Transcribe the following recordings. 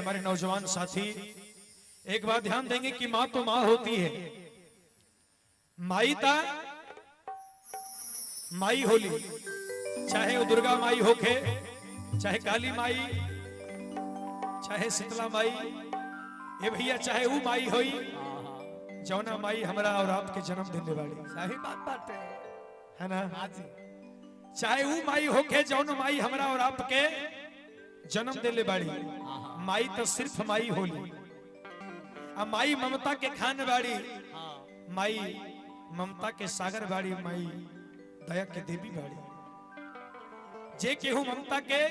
हमारे नौजवान साथी एक बात ध्यान देंगे कि माँ तो माँ होती है, माई ता माई होली, चाहे वो दुर्गा माई होके, चाहे काली माई, चाहे शीतला माई, ये भैया चाहे वो माई होई जौना माई हमरा और आपके जन्म देने वाली। सही बात है ना? चाहे वो माई होके जौन माई हमरा और आपके जन्म देले बाड़ी। माई तो सिर्फ माई होली, अब माई ममता के खान बाड़ी, माई ममता के सागर बाड़ी, माई दया के देवी बाड़ी। जे केहू ममता के,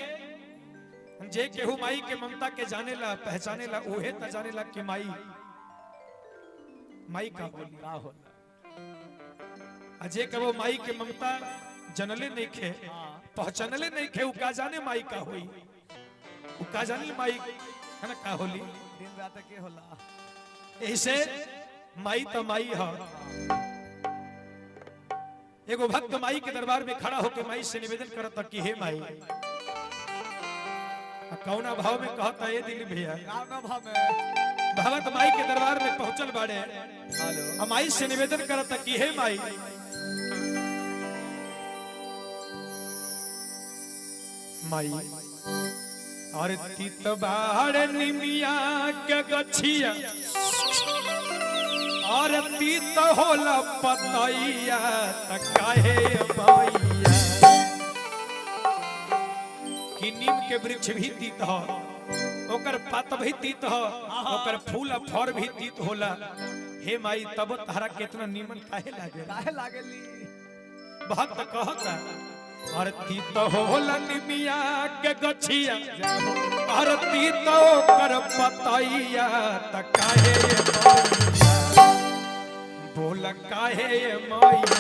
जे केहू माई के ममता के जाने ला पहचाने ला, उहे त जाने ला कि माई माई का होला। अजय कबो माई के ममता जनले नहीं खे, पहचानले नहीं खे, उका जाने माई का होई, उका जाने माई है ना का होली, दिन रात के होला। ऐसे माई तो माई है। एगो भक्त माई के दरबार में खड़ा होकर माई से निवेदन करता कि हे माई, कौना भाव में कहता ये दिल भैया, भाव में भगत माई के दरबार में पहुंचल बाड़े, माई से निवेदन करता कि हे माई, माई और तीत बाड़ निमिया के गछिया और तीत होला पतैया त काहे मैया, कि नीम के वृक्ष भी तीत हो, ओकर पात भी तीत हो, ओकर फूल फर भी तीत होला। हे माई तब तारा कितना नीमन काहे लागेली। भक्त कहता और तीत होला निमिया के गछिया और तीत ओकर पतैया त काहे मैया, बोल काहे मैया,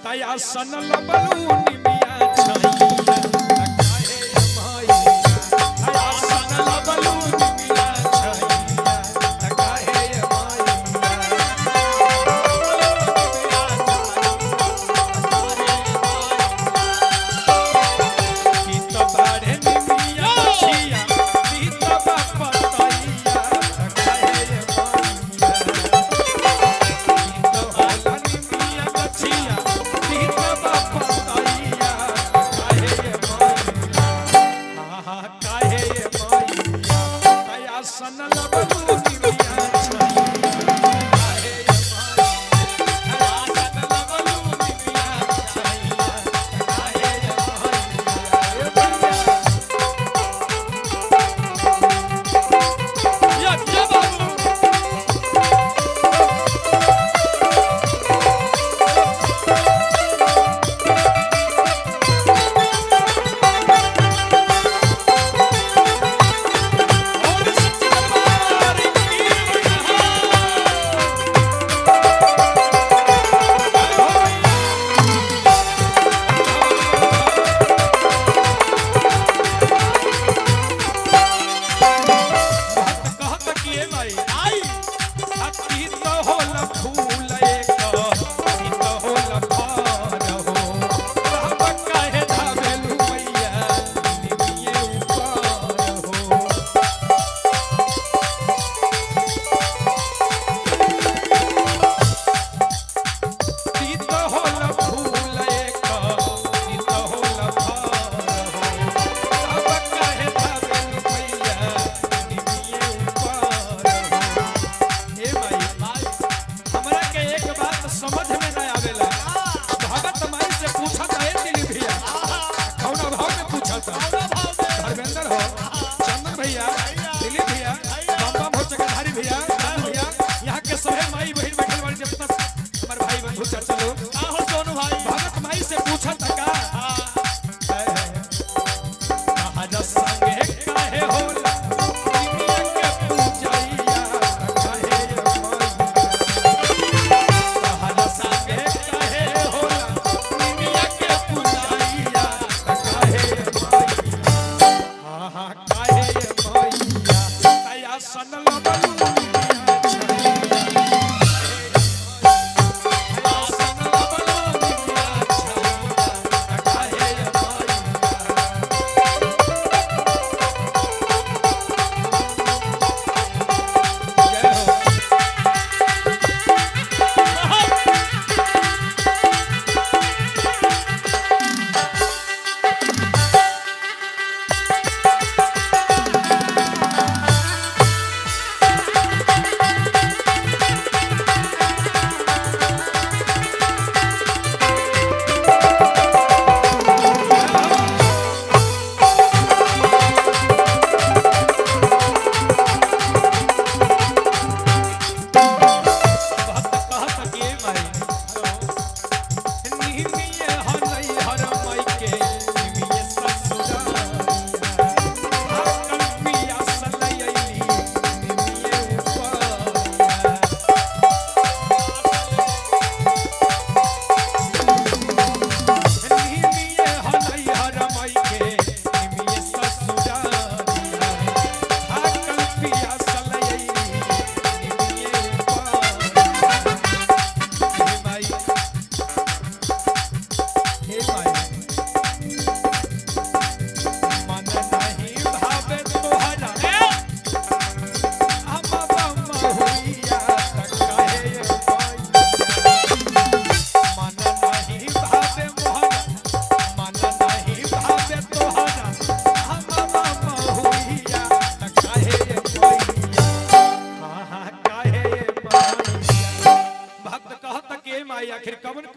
तया सनल बलू निमिया छैया त काहे मैया, तया सनल बलू निमिया छैया त काहे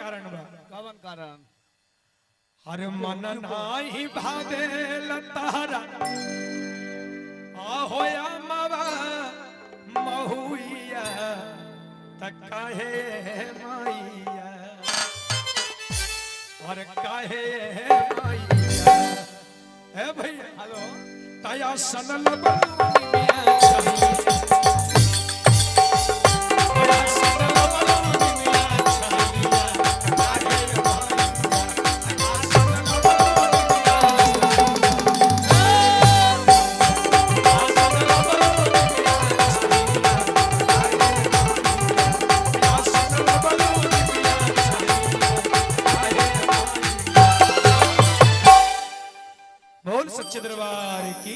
कारण बा कवन कारण अरे मन नाही भावे लतारा आहोया मवा महुइया तकाहे माइया और काहे माइया ए भैया हेलो तया सनल बलुनिया चाहिए तया सनल बलुनिया चाहिए काहे बोल सच्चे दरबार की